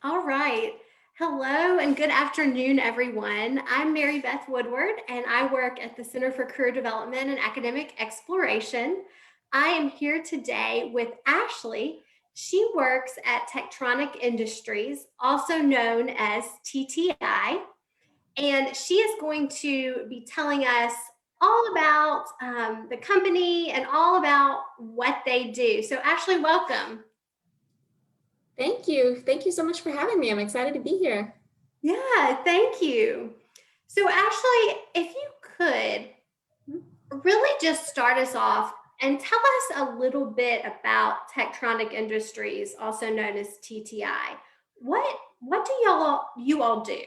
All right. Hello and good afternoon, everyone. I'm Mary Beth Woodward, and I work at the Center for Career Development and Academic Exploration. I am here today with Ashley. She works at Techtronic Industries, also known as TTI, and she is going to be telling us all about the company and all about what they do. So, Ashley, welcome. Thank you. Thank you so much for having me. I'm excited to be here. Yeah, thank you. So, Ashley, if you could really just start us off and tell us a little bit about Techtronic Industries, also known as TTI. What do you all do?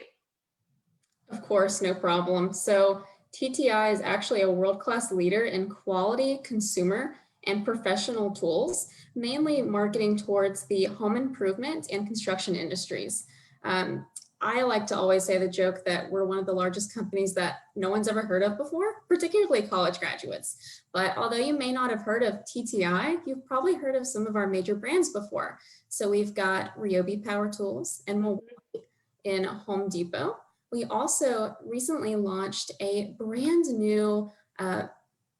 Of course, no problem. So TTI is actually a world-class leader in quality, consumer, and professional tools, mainly marketing towards the home improvement and construction industries. Um, I like to always say the joke that we're one of the largest companies that no one's ever heard of before, particularly college graduates. But although you may not have heard of TTI, you've probably heard of some of our major brands before. So we've got Ryobi Power Tools and Milwaukee in Home Depot. We also recently launched a brand new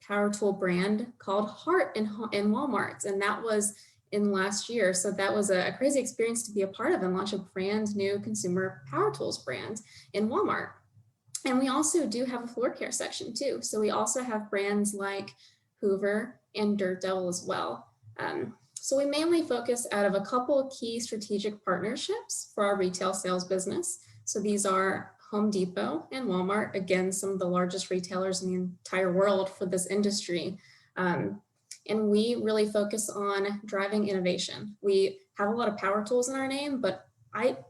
power tool brand called Heart in Walmart, and that was in last year. So that was a crazy experience to be a part of and launch a brand new consumer power tools brand in Walmart. And we also do have a floor care section too. So we also have brands like Hoover and Dirt Devil as well. So we mainly focus out of a couple key strategic partnerships for our retail sales business. So these are Home Depot and Walmart, again, some of the largest retailers in the entire world for this industry. Um, and we really focus on driving innovation. We have a lot of power tools in our name, but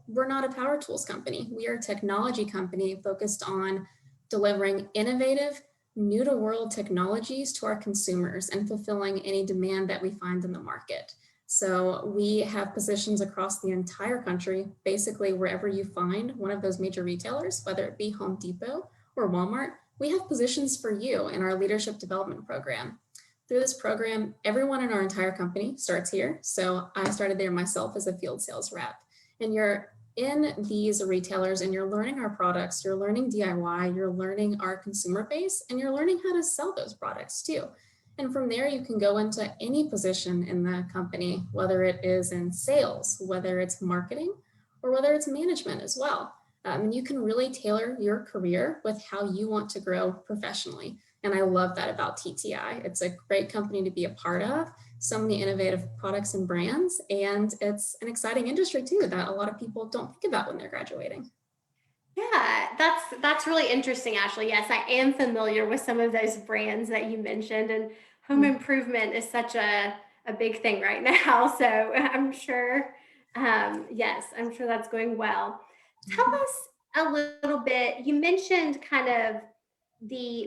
we're not a power tools company. We are a technology company focused on delivering innovative, new to world technologies to our consumers and fulfilling any demand that we find in the market. So we have positions across the entire country, basically wherever you find one of those major retailers, whether it be Home Depot or Walmart, we have positions for you in our leadership development program. Through this program, everyone in our entire company starts here. So I started there myself as a field sales rep. And you're in these retailers and you're learning our products, you're learning DIY, you're learning our consumer base, and you're learning how to sell those products too. And from there, you can go into any position in the company, whether it is in sales, whether it's marketing, or whether it's management as well. And you can really tailor your career with how you want to grow professionally. And I love that about TTI. It's a great company to be a part of, so many innovative products and brands, and it's an exciting industry too that a lot of people don't think about when they're graduating. Yeah, that's really interesting, Ashley. Yes, I am familiar with some of those brands that you mentioned, and home improvement is such a big thing right now. So I'm sure, yes, I'm sure that's going well. Tell Mhm. us a little bit. You mentioned kind of the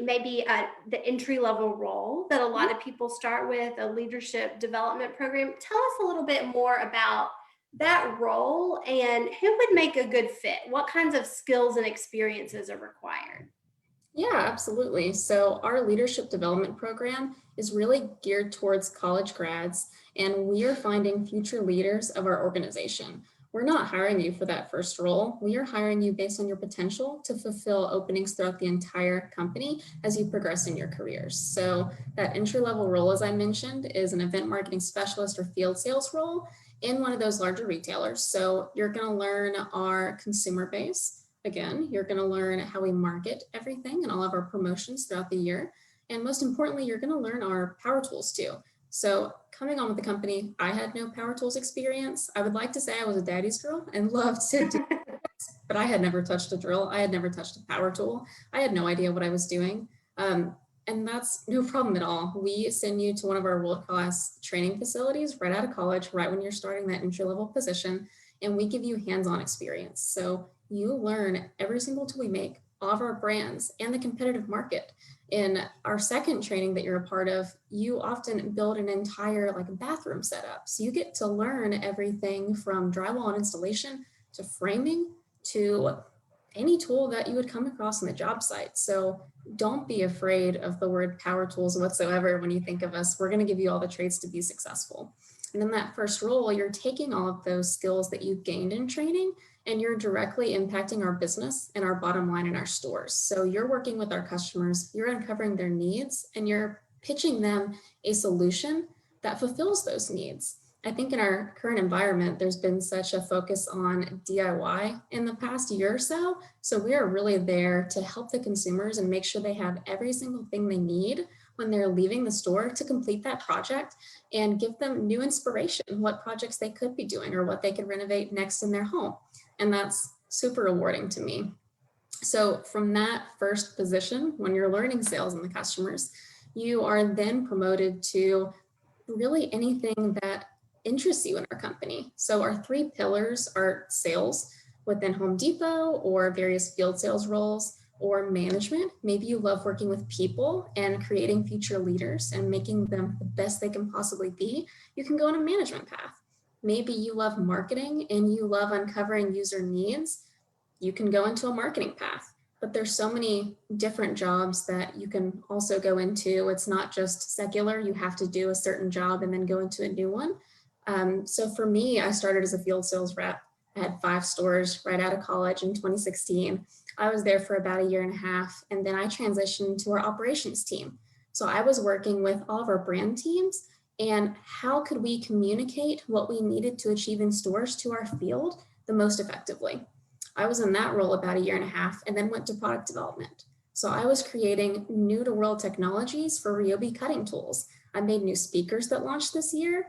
entry level role that a lot of people start with, a leadership development program. Tell us a little bit more about that role and who would make a good fit. What kinds of skills and experiences are required? Yeah, absolutely. So our leadership development program is really geared towards college grads, and we are finding future leaders of our organization. We're not hiring you for that first role. We are hiring you based on your potential to fulfill openings throughout the entire company as you progress in your careers. So that entry level role, as I mentioned, is an event marketing specialist or field sales role in one of those larger retailers. So you're going to learn our consumer base. Again, you're going to learn how we market everything and all of our promotions throughout the year. And most importantly, you're going to learn our power tools too. So coming on with the company, I had no power tools experience. I would like to say I was a daddy's girl and loved to do, but I had never touched a drill. I had never touched a power tool. I had no idea what I was doing. And that's no problem at all. We send you to one of our world-class training facilities right out of college, right when you're starting that entry-level position, and we give you hands-on experience. So you learn every single tool we make, all of our brands, and the competitive market. In our second training that you're a part of, you often build an entire bathroom setup. So you get to learn everything from drywall and installation to framing to any tool that you would come across on the job site. So don't be afraid of the word power tools whatsoever when you think of us. We're going to give you all the traits to be successful. And in that first role, you're taking all of those skills that you've gained in training and you're directly impacting our business and our bottom line in our stores. So you're working with our customers, you're uncovering their needs, and you're pitching them a solution that fulfills those needs. I think in our current environment, there's been such a focus on DIY in the past year or so. So we are really there to help the consumers and make sure they have every single thing they need when they're leaving the store to complete that project and give them new inspiration, what projects they could be doing or what they could renovate next in their home. And that's super rewarding to me. So from that first position, when you're learning sales and the customers, you are then promoted to really anything that interests you in our company. So our three pillars are sales within Home Depot or various field sales roles, or management. Maybe you love working with people and creating future leaders and making them the best they can possibly be. You can go on a management path. Maybe you love marketing and you love uncovering user needs. You can go into a marketing path. But there's so many different jobs that you can also go into. It's not just secular. You have to do a certain job and then go into a new one. So for me, I started as a field sales rep. I had 5 stores right out of college in 2016. I was there for about a year and a half, and then I transitioned to our operations team. So I was working with all of our brand teams and how could we communicate what we needed to achieve in stores to our field the most effectively. I was in that role about a year and a half and then went to product development. So I was creating new to world technologies for Ryobi cutting tools. I made new speakers that launched this year.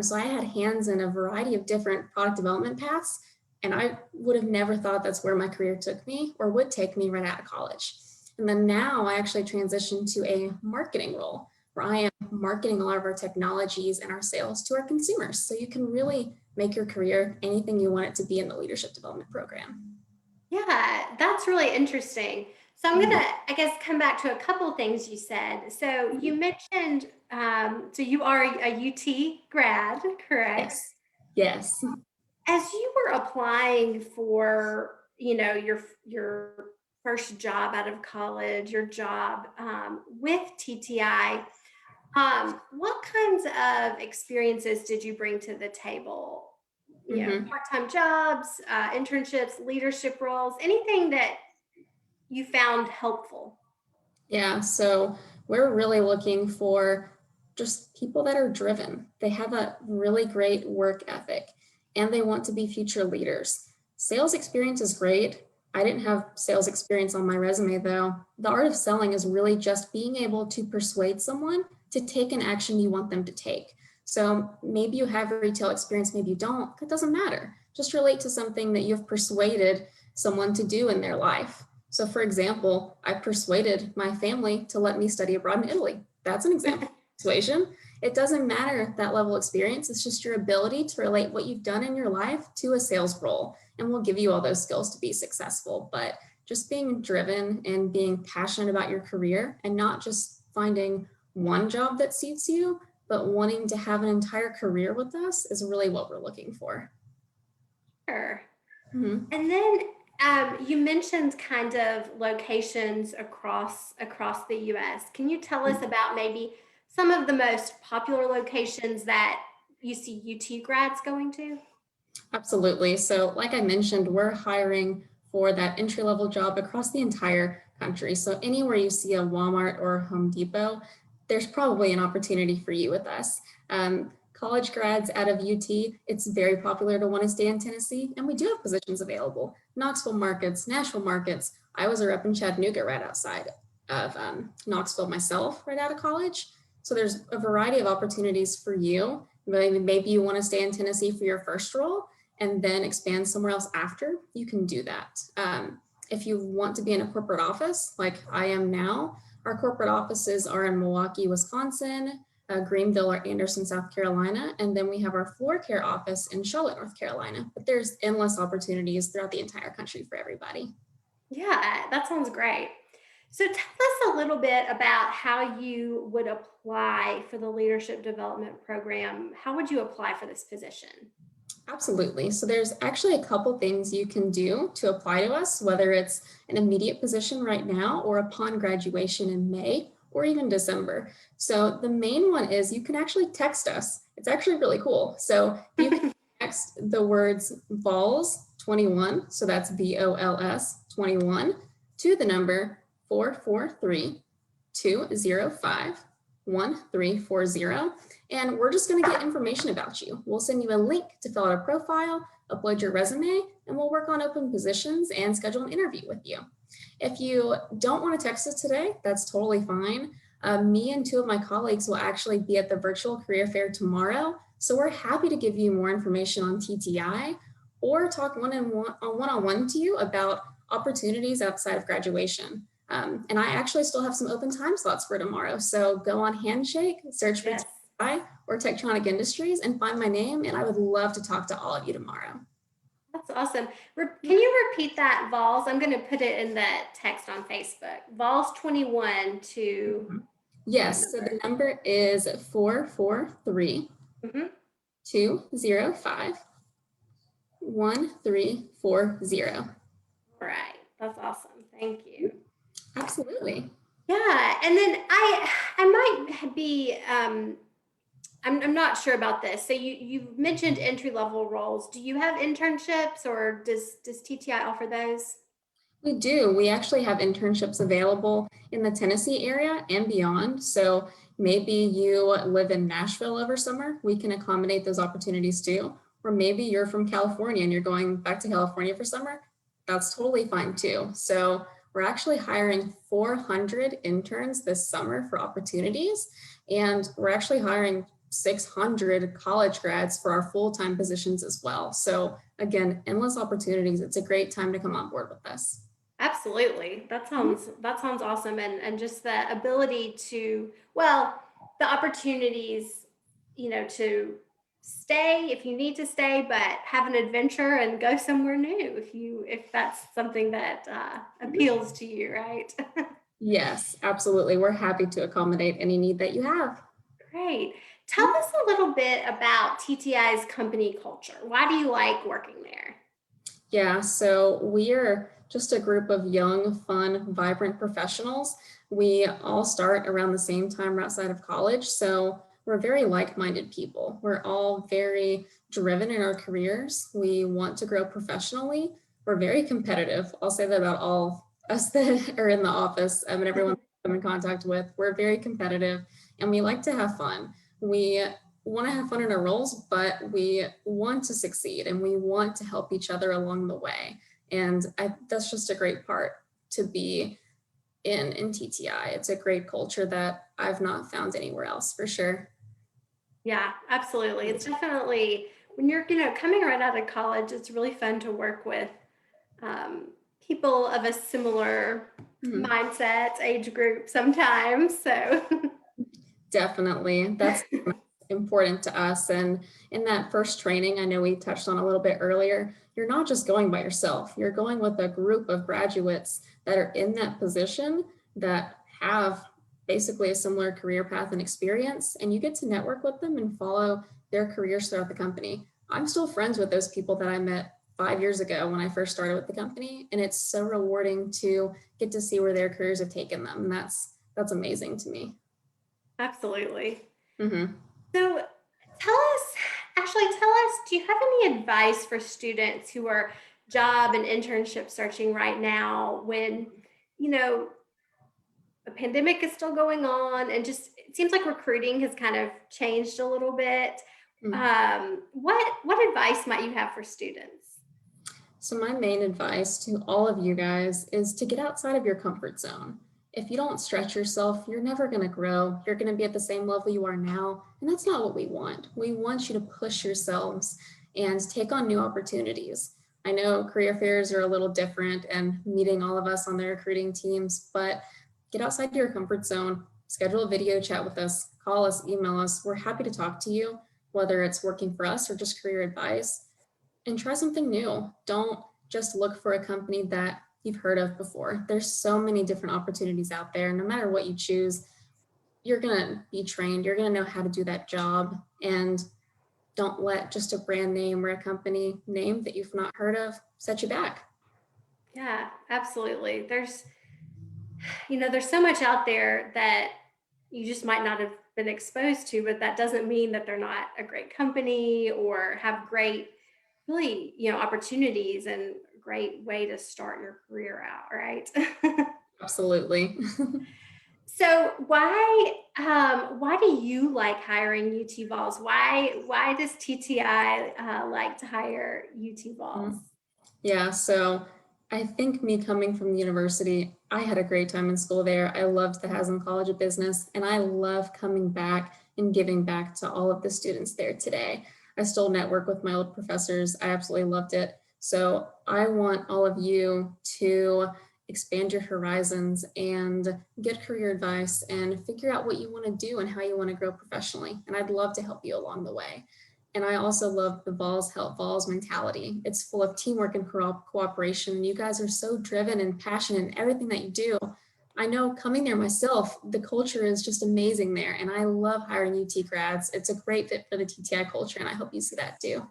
So I had hands in a variety of different product development paths, and I would have never thought that's where my career took me or would take me right out of college. And then now I actually transitioned to a marketing role where I am marketing a lot of our technologies and our sales to our consumers. So you can really make your career anything you want it to be in the leadership development program. Yeah, that's really interesting. So I'm gonna, I guess, come back to a couple things you said. So you mentioned, so you are a UT grad, correct? Yes. Yes. As you were applying for, your first job out of college, your job with TTI, what kinds of experiences did you bring to the table? Mhm. Part-time jobs, internships, leadership roles, anything that you found helpful? Yeah, so we're really looking for just people that are driven. They have a really great work ethic and they want to be future leaders. Sales experience is great. I didn't have sales experience on my resume though. The art of selling is really just being able to persuade someone to take an action you want them to take. So maybe you have retail experience, maybe you don't. That doesn't matter. Just relate to something that you've persuaded someone to do in their life. So for example, I persuaded my family to let me study abroad in Italy. That's an example of persuasion. It doesn't matter that level of experience. It's just your ability to relate what you've done in your life to a sales role. And we'll give you all those skills to be successful. But just being driven and being passionate about your career and not just finding one job that suits you, but wanting to have an entire career with us is really what we're looking for. Sure. Mhm. And then you mentioned kind of locations across the U.S. Can you tell us about maybe some of the most popular locations that you see UT grads going to? Absolutely. So, like I mentioned, we're hiring for that entry level job across the entire country. So, anywhere you see a Walmart or a Home Depot, there's probably an opportunity for you with us. College grads out of UT, it's very popular to want to stay in Tennessee, and we do have positions available. Knoxville markets, Nashville markets. I was a rep in Chattanooga right outside of Knoxville myself, right out of college. So, there's a variety of opportunities for you. Maybe you want to stay in Tennessee for your first role and then expand somewhere else after, you can do that. If you want to be in a corporate office like I am now, our corporate offices are in Milwaukee, Wisconsin, Greenville or Anderson, South Carolina, and then we have our floor care office in Charlotte, North Carolina. But there's endless opportunities throughout the entire country for everybody. Yeah, that sounds great. So tell us a little bit about how you would apply for the leadership development program. How would you apply for this position? Absolutely. So there's actually a couple things you can do to apply to us, whether it's an immediate position right now or upon graduation in May or even December. So the main one is you can actually text us. It's actually really cool. So you can text the words VOLS 21, so that's VOLS 21, to the number 443 205 1340. And we're just going to get information about you. We'll send you a link to fill out a profile, upload your resume, and we'll work on open positions and schedule an interview with you. If you don't want to text us today, that's totally fine. Me and two of my colleagues will actually be at the virtual career fair tomorrow. So we're happy to give you more information on TTI or talk one-on-one to you about opportunities outside of graduation. And I actually still have some open time slots for tomorrow. So go on Handshake, search for TTI or Techtronic Industries and find my name. And I would love to talk to all of you tomorrow. That's awesome. Can you repeat that, Vols? I'm going to put it in the text on Facebook. Vols 21 to... Yes, so the number is 443 205 1340. All right, that's awesome. Thank you. Absolutely. Yeah, and then I might be I'm not sure about this. So you mentioned entry level roles. Do you have internships, or does TTI offer those? We do. We actually have internships available in the Tennessee area and beyond. So maybe you live in Nashville over summer. We can accommodate those opportunities too. Or maybe you're from California and you're going back to California for summer. That's totally fine too. So we're actually hiring 400 interns this summer for opportunities. And we're actually hiring 600 college grads for our full-time positions as well. So again, endless opportunities. It's a great time to come on board with us. Absolutely. That sounds awesome. And just the ability to, well, the opportunities, to stay if you need to stay, but have an adventure and go somewhere new if that's something that appeals to you, right? Yes, absolutely. We're happy to accommodate any need that you have. Great. Tell us a little bit about TTI's company culture. Why do you like working there? Yeah, so we are just a group of young, fun, vibrant professionals. We all start around the same time outside of college. So we're very like-minded people. We're all very driven in our careers. We want to grow professionally. We're very competitive. I'll say that about all us that are in the office and everyone I'm in contact with. We're very competitive and we like to have fun. We want to have fun in our roles, but we want to succeed and we want to help each other along the way. And that's just a great part to be in TTI. It's a great culture that I've not found anywhere else for sure. Yeah, absolutely. It's definitely, when you're, coming right out of college, it's really fun to work with people of a similar mindset, age group sometimes. So definitely, that's important to us. And in that first training, I know we touched on a little bit earlier, you're not just going by yourself, you're going with a group of graduates that are in that position that have basically a similar career path and experience, and you get to network with them and follow their careers throughout the company. I'm still friends with those people that I met 5 years ago when I first started with the company, and it's so rewarding to get to see where their careers have taken them. And that's amazing to me. absolutely. Mm-hmm. So tell us, do you have any advice for students who are job and internship searching right now when, the pandemic is still going on and just it seems like recruiting has kind of changed a little bit? What advice might you have for students? So my main advice to all of you guys is to get outside of your comfort zone. If you don't stretch yourself, you're never going to grow. You're going to be at the same level you are now. And that's not what we want. We want you to push yourselves and take on new opportunities. I know career fairs are a little different and meeting all of us on the recruiting teams, but get outside your comfort zone, schedule a video chat with us, call us, email us. We're happy to talk to you, whether it's working for us or just career advice, and try something new. Don't just look for a company that you've heard of before. There's so many different opportunities out there. No matter what you choose, you're going to be trained. You're going to know how to do that job. And don't let just a brand name or a company name that you've not heard of set you back. Yeah, absolutely. There's so much out there that you just might not have been exposed to, but that doesn't mean that they're not a great company or have great, really, opportunities and great way to start your career out, right? Absolutely. So why do you like hiring UT Vols? Why does TTI like to hire UT Vols? Mhm. Yeah, so I think me coming from the university, I had a great time in school there. I loved the Haslam College of Business, and I love coming back and giving back to all of the students there today. I still network with my old professors. I absolutely loved it. So I want all of you to expand your horizons and get career advice and figure out what you want to do and how you want to grow professionally. And I'd love to help you along the way. And I also love the Vols help Vols mentality. It's full of teamwork and cooperation. You guys are so driven and passionate in everything that you do. I know coming there myself, the culture is just amazing there. And I love hiring UT grads. It's a great fit for the TTI culture. And I hope you see that too.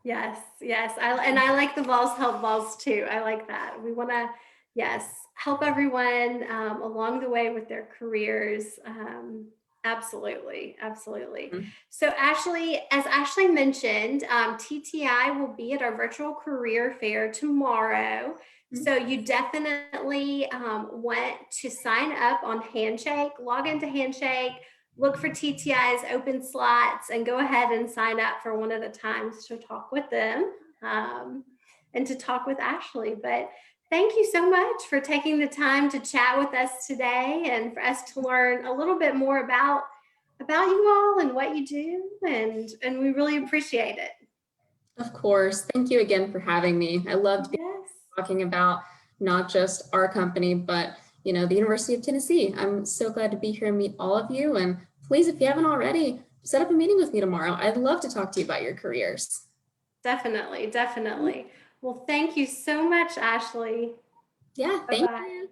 Yes, yes. I like the Vols help Vols too. I like that. We want to, yes, help everyone along the way with their careers. Absolutely, absolutely. Mhm. So Ashley, as Ashley mentioned, TTI will be at our virtual career fair tomorrow. So you definitely want to sign up on Handshake, log into Handshake, look for TTI's open slots and go ahead and sign up for one of the times to talk with them and to talk with Ashley. But thank you so much for taking the time to chat with us today and for us to learn a little bit more about you all and what you do. And we really appreciate it. Of course. Thank you again for having me. I loved Yes. talking about not just our company, but the University of Tennessee. I'm so glad to be here and meet all of you. And please, if you haven't already, set up a meeting with me tomorrow. I'd love to talk to you about your careers. Definitely, definitely. Well, thank you so much, Ashley. Yeah, Bye thank bye. you.